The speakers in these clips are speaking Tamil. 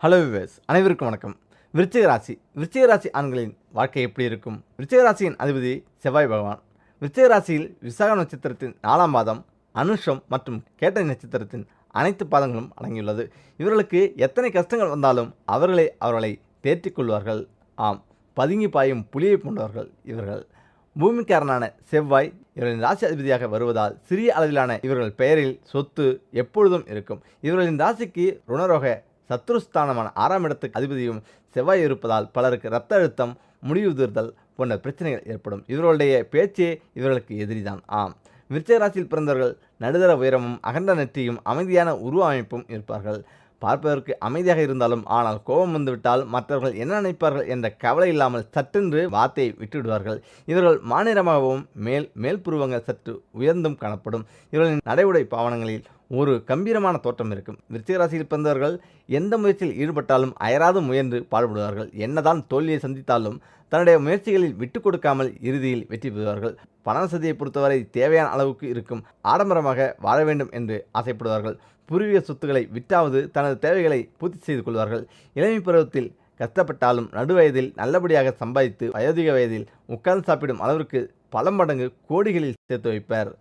ஹலோ வியூவர்ஸ், அனைவருக்கும் வணக்கம். விருச்சிக ராசி ஆண்களின் வாழ்க்கை எப்படி இருக்கும்? விருச்சிக ராசியின் அதிபதி செவ்வாய் பகவான். விருச்சிக ராசியில் விசாக நட்சத்திரத்தின் 4ஆம் பாதம், அனுஷம் மற்றும் கேட்டை நட்சத்திரத்தின் அனைத்து பாதங்களும் அடங்கியுள்ளது. இவர்களுக்கு எத்தனை கஷ்டங்கள் வந்தாலும் அவர்களை தேற்றிக் கொள்வார்கள். ஆம், பதுங்கி பாயும் புலியை போன்றவர்கள் இவர்கள். பூமிக்காரனான செவ்வாய் இவர்களின் ராசி அதிபதியாக வருவதால் சிறிய அளவிலான இவர்கள் பெயரில் சொத்து எப்பொழுதும் இருக்கும். இவர்களின் ராசிக்கு ருணரோக சத்ருஸ்தானமான 6ஆம் இடத்துக்கு அதிபதியும் செவ்வாய் இருப்பதால் பலருக்கு இரத்த அழுத்தம், முடிவுதிர்தல் போன்ற பிரச்சனைகள் ஏற்படும். இவர்களுடைய பேச்சே இவர்களுக்கு எதிரிதான். ஆம், விருச்சிக ராசியில் பிறந்தவர்கள் நடுத்தர உயரமும் அகண்ட நெற்றியும் அமைதியான உருவ அமைப்பும் இருப்பார்கள். பார்ப்பதற்கு அமைதியாக இருந்தாலும் ஆனால் கோபம் வந்துவிட்டால் மற்றவர்கள் என்ன நினைப்பார்கள் என்ற கவலை இல்லாமல் சட்டென்று வார்த்தையை விட்டுவிடுவார்கள். இவர்கள் மாநிலமாகவும் மேல் புருவங்கள் சற்று உயர்ந்தும் காணப்படும். இவர்களின் நடைமுறை பாவனங்களில் ஒரு கம்பீரமான தோற்றம் இருக்கும். விருச்சிக ராசியில் பிறந்தவர்கள் எந்த முயற்சியில் ஈடுபட்டாலும் அயராது முயன்று பாடுபடுவார்கள். என்னதான் தோல்வியை சந்தித்தாலும் தன்னுடைய முயற்சிகளில் விட்டு கொடுக்காமல் இறுதியில் வெற்றி பெறுவார்கள். பண வசதியை பொறுத்தவரை தேவையான அளவுக்கு இருக்கும். ஆடம்பரமாக வாழ வேண்டும் என்று ஆசைப்படுவார்கள். பூர்வீக சொத்துக்களை விற்றாவது தனது தேவைகளை பூர்த்தி செய்து கொள்வார்கள். இளமை பருவத்தில் கஷ்டப்பட்டாலும் நடுவயதில் நல்லபடியாக சம்பாதித்து வயோதிக வயதில் உட்கார்ந்து சாப்பிடும் அளவிற்கு பல மடங்கு கோடிகளில் சேர்த்து வைப்பார்.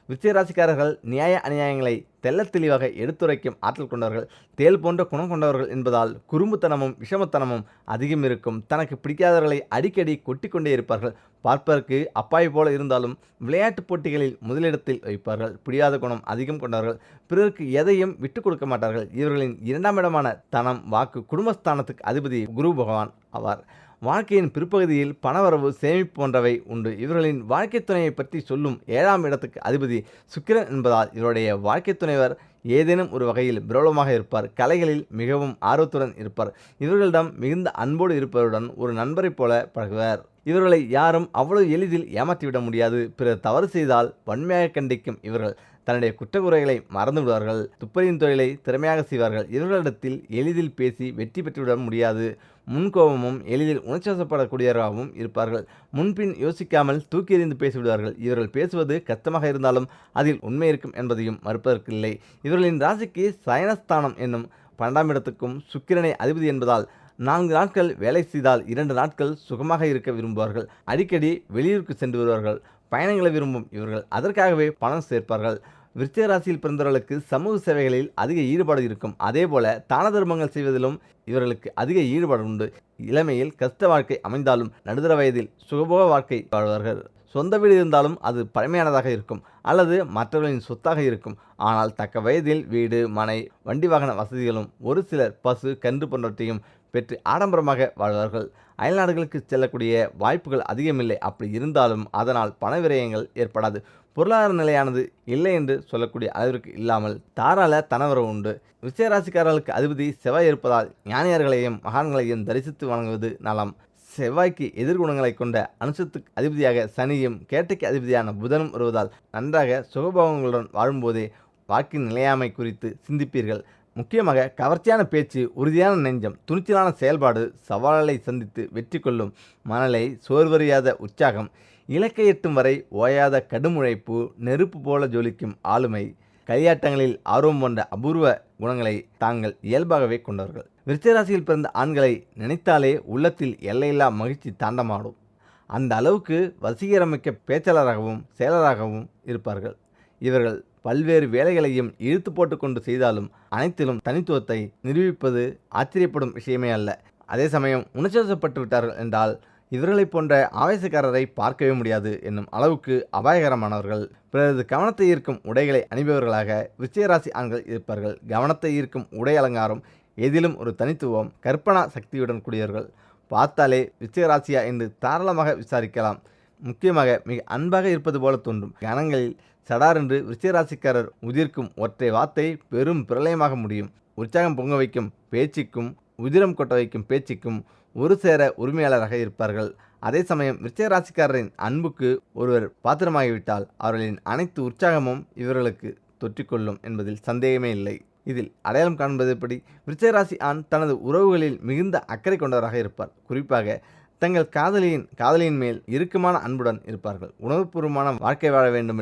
விருச்சிக ராசிக்காரர்கள் நியாய அநியாயங்களை தெள்ளத் தெளிவாக எடுத்துரைக்கும் ஆற்றல் கொண்டவர்கள். தேல் போன்ற குணம் கொண்டவர்கள் என்பதால் குறும்புத்தனமும் விஷமத்தனமும் அதிகம் இருக்கும். தனக்கு பிடிக்காதவர்களை அடிக்கடி கொட்டி கொண்டே இருப்பார்கள். பார்ப்பதற்கு அப்பாவி போல இருந்தாலும் விளையாட்டுப் போட்டிகளில் முதலிடத்தில் வைப்பார்கள். பிடியாத குணம் அதிகம் கொண்டவர்கள். பிறருக்கு எதையும் விட்டு கொடுக்க மாட்டார்கள். இவர்களின் 2ஆம் இடமான தனம், வாக்கு, குடும்பஸ்தானத்துக்கு அதிபதி குரு பகவான் ஆவார். வாழ்க்கையின் பிற்பகுதியில் பணவரவு, சேமிப்பு போன்றவை உண்டு. இவர்களின் வாழ்க்கை துணையை பற்றி சொல்லும் 7ஆம் இடத்துக்கு அதிபதி சுக்கிரன் என்பதால் இவருடைய வாழ்க்கை துணைவர் ஏதேனும் ஒரு வகையில் பிரபலமாக இருப்பார். கலைகளில் மிகவும் ஆர்வத்துடன் இருப்பார். இவர்களிடம் மிகுந்த அன்போடு இருப்பவருடன் ஒரு நண்பரைப் போல பழகுவார். இவர்களை யாரும் அவ்வளவு எளிதில் ஏமாற்றிவிட முடியாது. பிறர் தவறு செய்தால் வன்மையாக கண்டிக்கும் இவர்கள் தன்னுடைய குற்றக்குறைகளை மறந்து விடுவார்கள். துப்பறியும் தொழிலை திறமையாக செய்வார்கள். இவர்களிடத்தில் எளிதில் பேசி வெற்றி பெற்றுவிட முடியாது. முன்கோபமும் எளிதில் உணர்ச்சிவசப்படக்கூடியவராகவும் இருப்பார்கள். முன்பின் யோசிக்காமல் தூக்கி எறிந்து பேசிவிடுவார்கள். இவர்கள் பேசுவது கஷ்டமாக இருந்தாலும் அதில் உண்மை இருக்கும் என்பதையும் மறுப்பதற்கில்லை. இவர்களின் ராசிக்கு சயனஸ்தானம் என்னும் 12ஆம் இடத்துக்கும் சுக்கிரனை அதிபதி என்பதால் 4 நாட்கள் வேலை செய்தால் 2 நாட்கள் சுகமாக இருக்க விரும்புவார்கள். அடிக்கடி வெளியூருக்கு சென்று வருவார்கள். பயணங்களை விரும்பும் இவர்கள் அதற்காகவே பணம் சேர்ப்பார்கள். விருச்சிக ராசியில் பிறந்தவர்களுக்கு சமூக சேவைகளில் அதிக ஈடுபாடு இருக்கும். அதேபோல தான தர்மங்கள் செய்வதிலும் இவர்களுக்கு அதிக ஈடுபாடு உண்டு. இளமையில் கஷ்ட வாழ்க்கை அமைந்தாலும் நடுத்தர வயதில் சுகபோக வாழ்க்கை வாழ்வார்கள். சொந்த வீடு இருந்தாலும் அது பழமையானதாக இருக்கும் அல்லது மற்றவர்களின் சொத்தாக இருக்கும். ஆனால் தக்க வயதில் வீடு, மனை, வண்டி வாகன வசதிகளும் ஒரு சிலர் பசு, கன்று போன்றவற்றையும் பெற்று ஆடம்பரமாக வாழ்வார்கள். அயல்நாடுகளுக்கு செல்லக்கூடிய வாய்ப்புகள் அதிகமில்லை. அப்படி இருந்தாலும் அதனால் பண விரயங்கள் ஏற்படாது. பொருளாதார நிலையானது இல்லை என்று சொல்லக்கூடிய அளவிற்கு இல்லாமல் தாராள தனவரவு உண்டு. விருச்சிக ராசிக்காரர்களுக்கு அதிபதி செவ்வாய் இருப்பதால் ஞானியர்களையும் மகான்களையும் தரிசித்து வணங்குவது நலம். செவ்வாய்க்கு எதிர்குணங்களை கொண்ட அனுஷத்துக்கு அதிபதியாக சனியும் கேட்டைக்கு அதிபதியான புதனும் வருவதால் நன்றாக சுகபோகங்களுடன் வாழும்போதே வாழ்க்கையின் நிலையாமை குறித்து சிந்திப்பீர்கள். முக்கியமாக கவர்ச்சியான பேச்சு, உறுதியான நெஞ்சம், துணிச்சலான செயல்பாடு, சவால்களை சந்தித்து வெற்றி கொள்ளும் மனநிலை, சோர்வறியாத உற்சாகம், இலக்கை எட்டும் வரை ஓயாத கடும் உழைப்பு, நெருப்பு போல ஜொலிக்கும் ஆளுமை, களியாட்டங்களில் ஆர்வம் போன்ற அபூர்வ குணங்களை தாங்கள் இயல்பாகவே கொண்டவர்கள். விருச்சிக ராசியில் பிறந்த ஆண்களை நினைத்தாலே உள்ளத்தில் எல்லையில்லா மகிழ்ச்சி தாண்டமாடும். அந்த அளவுக்கு வசீகரமிக்க பேச்சாளராகவும் செயலராகவும் இருப்பார்கள். இவர்கள் பல்வேறு வேலைகளையும் இழுத்து போட்டு கொண்டு செய்தாலும் அனைத்திலும் தனித்துவத்தை நிரூபிப்பது ஆச்சரியப்படும் விஷயமே அல்ல. அதே சமயம் உணர்ச்சிவசப்பட்டு விட்டார்கள் என்றால் இவர்களைப் போன்ற ஆவேசக்காரரை பார்க்கவே முடியாது என்னும் அளவுக்கு அபாயகரமானவர்கள். பிறகு கவனத்தை ஈர்க்கும் உடைகளை அணிபவர்களாக விருச்சிக ராசி ஆண்கள் இருப்பார்கள். கவனத்தை ஈர்க்கும் உடை அலங்காரம், எதிலும் ஒரு தனித்துவம், கற்பனா சக்தியுடன் கூடியவர்கள். பார்த்தாலே விருச்சிக ராசியா என்று தாராளமாக விசாரிக்கலாம். முக்கியமாக மிக அன்பாக இருப்பது போல தோன்றும். கணங்களில் சடாரென்று விருச்சிக ராசிக்காரர் உதிர்க்கும் ஒற்றை வார்த்தை பெரும் பிரளயமாக முடியும். உற்சாகம் பொங்க வைக்கும் பேச்சுக்கும் உதிரம் கொட்ட வைக்கும் பேச்சுக்கும் ஒரு சேர உரிமையாளராக இருப்பார்கள். அதே சமயம் விருச்சிக ராசிக்காரரின் அன்புக்கு ஒருவர் பாத்திரமாகிவிட்டால் அவர்களின் அனைத்து உற்சாகமும் இவர்களுக்கு தொற்றிக்கொள்ளும் என்பதில் சந்தேகமே இல்லை. இதில் அடையாளம் காண்பது எப்படி? விருச்சிக ராசி ஆண் தனது உறவுகளில் மிகுந்த அக்கறை கொண்டவராக இருப்பார். குறிப்பாக தங்கள் காதலியின் மேல் இறுக்கமான அன்புடன் இருப்பார்கள். உணர்வுபூர்வமான வாழ்க்கை வாழ வேண்டும்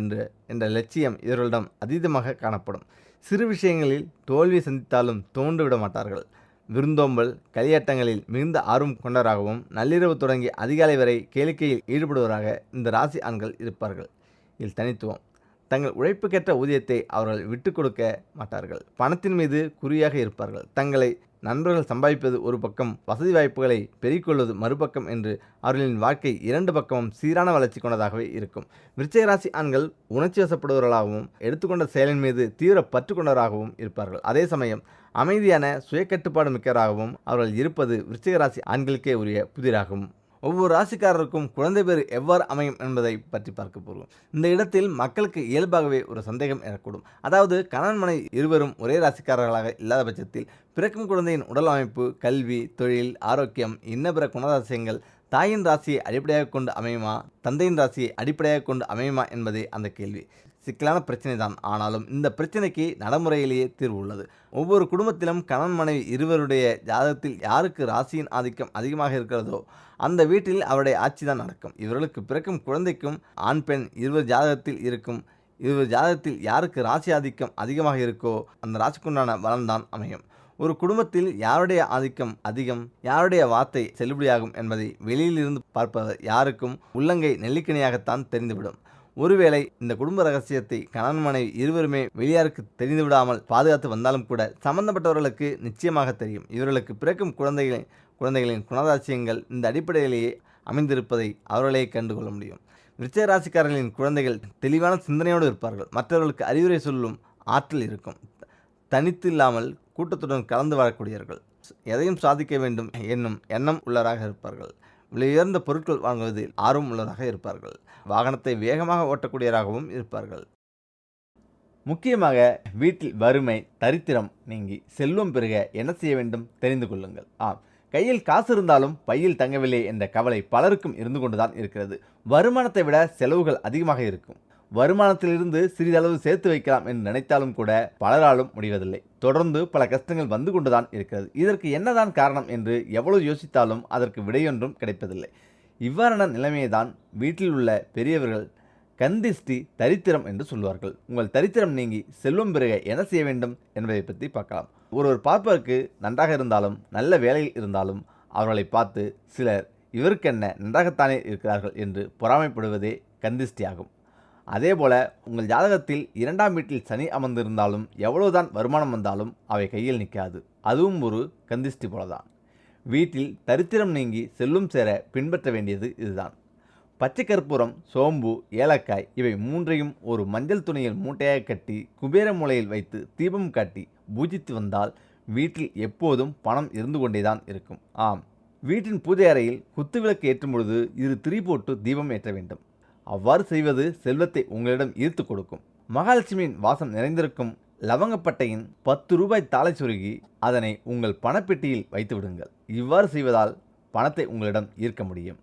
என்ற லட்சியம் இவர்களிடம் அதீதமாக காணப்படும். சிறு விஷயங்களில் தோல்வி சந்தித்தாலும் தோண்டு விட மாட்டார்கள். விருந்தோம்பல், களியாட்டங்களில் மிகுந்த ஆர்வம் கொண்டவராகவும், நள்ளிரவு தொடங்கி அதிகாலை வரை கேளிக்கையில் ஈடுபடுவராக இந்த ராசி ஆண்கள் இருப்பார்கள். இதில் தனித்துவம்: தங்கள் உழைப்புக்கேற்ற ஊதியத்தை அவர்கள் விட்டு கொடுக்க மாட்டார்கள். பணத்தின் மீது குறியாக இருப்பார்கள். தங்களை நண்பர்கள் சம்பாதிப்பது ஒரு பக்கம், வசதி வாய்ப்புகளை பெருக்கிக்கொள்வது மறுபக்கம் என்று அவர்களின் வாழ்க்கை இரண்டு பக்கமும் சீரான வளர்ச்சி கொண்டதாகவே இருக்கும். விருச்சிக ராசி ஆண்கள் உணர்ச்சி வசப்படுபவர்களாகவும், எடுத்துக்கொண்ட செயலின் மீது தீவிர பற்று கொண்டவராகவும் இருப்பார்கள். அதே சமயம் அமைதியான சுயக்கட்டுப்பாடு மிக்கவராகவும் அவர்கள் இருப்பது விருச்சிக ராசி ஆண்களுக்கே உரிய புதிராகும். ஒவ்வொரு ராசிக்காரருக்கும் குழந்தை பேர் எவ்வாறு அமையும் என்பதை பற்றி பார்க்க போகிறோம். இந்த இடத்தில் மக்களுக்கு இயல்பாகவே ஒரு சந்தேகம் எழக்கூடும். அதாவது, கணவன் மனைவி இருவரும் ஒரே ராசிக்காரர்களாக இல்லாத பட்சத்தில் பிறக்கும் குழந்தையின் உடல் அமைப்பு, கல்வி, தொழில், ஆரோக்கியம், இன்ன பிற குணராசியங்கள் தாயின் ராசியை அடிப்படையாக கொண்டு அமையுமா, தந்தையின் ராசியை அடிப்படையாக கொண்டு அமையுமா என்பதே அந்த கேள்வி. சிக்கலான பிரச்சனை தான். ஆனாலும் இந்த பிரச்சனைக்கு நடைமுறையிலேயே தீர்வு உள்ளது. ஒவ்வொரு குடும்பத்திலும் கணவன் மனைவி இருவருடைய ஜாதகத்தில் யாருக்கு ராசியின் ஆதிக்கம் அதிகமாக இருக்கிறதோ அந்த வீட்டில் அவருடைய ஆட்சி தான் நடக்கும். இவர்களுக்கு பிறக்கும் குழந்தைக்கும் ஆண் பெண் இருவர் ஜாதகத்தில் யாருக்கு ராசி ஆதிக்கம் அதிகமாக இருக்கோ அந்த ராசிக்குண்டான பலன்தான் அமையும். ஒரு குடும்பத்தில் யாருடைய ஆதிக்கம் அதிகம், யாருடைய வார்த்தை செல்லுபடியாகும் என்பதை வெளியிலிருந்து பார்ப்பவர் யாருக்கும் உள்ளங்கை நெல்லிக்கனியாகத்தான் தெரிந்துவிடும். ஒருவேளை இந்த குடும்ப ரகசியத்தை கணவன் மனைவி இருவருமே வெளியாருக்கு தெரிந்துவிடாமல் பாதுகாத்து வந்தாலும் கூட சம்பந்தப்பட்டவர்களுக்கு நிச்சயமாக தெரியும். இவர்களுக்கு பிறக்கும் குழந்தைகளின் குணராசியங்கள் இந்த அடிப்படையிலேயே அமைந்திருப்பதை அவர்களே கண்டுகொள்ள முடியும். விருச்சிக ராசிக்காரர்களின் குழந்தைகள் தெளிவான சிந்தனையோடு இருப்பார்கள். மற்றவர்களுக்கு அறிவுரை சொல்லும் ஆற்றல் இருக்கும். தனித்து இல்லாமல் கூட்டத்துடன் கலந்து வாழக்கூடியவர்கள். எதையும் சாதிக்க வேண்டும் என்னும் எண்ணம் உள்ளவராக இருப்பார்கள். விலையுயர்ந்த பொருட்கள் வாங்குவதில் ஆர்வம் உள்ளவராக இருப்பார்கள். வாகனத்தை வேகமாக ஓட்டக்கூடியவராகவும் இருப்பார்கள். முக்கியமாக வீட்டில் வறுமை, தரித்திரம் நீங்கி செல்வம் பெருக என்ன செய்ய வேண்டும் தெரிந்து கொள்ளுங்கள். கையில் காசு இருந்தாலும் பையில் தங்கவில்லை என்ற கவலை பலருக்கும் இருந்து கொண்டுதான் இருக்கிறது. வருமானத்தை விட செலவுகள் அதிகமாக இருக்கும். வருமானத்திலிருந்து சிறிதளவு சேர்த்து வைக்கலாம் என்று நினைத்தாலும் கூட பலராலும் முடிவதில்லை. தொடர்ந்து பல கஷ்டங்கள் வந்து கொண்டுதான் இருக்கிறது. இதற்கு என்னதான் காரணம் என்று எவ்வளவு யோசித்தாலும் அதற்கு விடையொன்றும் கிடைப்பதில்லை. இவ்வாறான நிலைமையை தான் வீட்டில் உள்ள பெரியவர்கள் கந்திஷ்டி தரித்திரம் என்று சொல்வார்கள். உங்கள் தரித்திரம் நீங்கி செல்வம் பெருக என்ன செய்ய வேண்டும் என்பதை பற்றி பார்க்கலாம். ஒருவர் பார்ப்பதற்கு நன்றாக இருந்தாலும் நல்ல வேலையில் இருந்தாலும் அவர்களை பார்த்து சிலர் இவருக்கென்ன நன்றாகத்தானே இருக்கிறார்கள் என்று பொறாமைப்படுவதே கந்திஷ்டி ஆகும். அதேபோல உங்கள் ஜாதகத்தில் 2ஆம் வீட்டில் சனி அமர்ந்திருந்தாலும் எவ்வளவுதான் வருமானம் வந்தாலும் அவை கையில் நிற்காது. அதுவும் ஒரு கந்திஷ்டி போலதான். வீட்டில் தரித்திரம் நீங்கி செல்வம் சேர பின்பற்ற வேண்டியது இதுதான். பச்சை கற்பூரம், சோம்பு, ஏலக்காய் இவை மூன்றையும் ஒரு மஞ்சள் துணியில் மூட்டையாக கட்டி குபேர மூலையில் வைத்து தீபம் காட்டி பூஜித்து வந்தால் வீட்டில் எப்போதும் பணம் இருந்து கொண்டேதான் இருக்கும். வீட்டின் பூஜை அறையில் குத்துவிளக்கு ஏற்றும் பொழுது 2 திரி போட்டு தீபம் ஏற்ற வேண்டும். அவ்வாறு செய்வது செல்வத்தை உங்களிடம் ஈர்த்து கொடுக்கும். மகாலட்சுமியின் வாசம் நிறைந்திருக்கும் லவங்கப்பட்டையின் 10 ரூபாய் தாளை சொருகி அதனை உங்கள் பணப்பெட்டியில் வைத்து விடுங்கள். இவ்வாறு செய்வதால் பணத்தை உங்களிடம் ஈர்க்க முடியும்.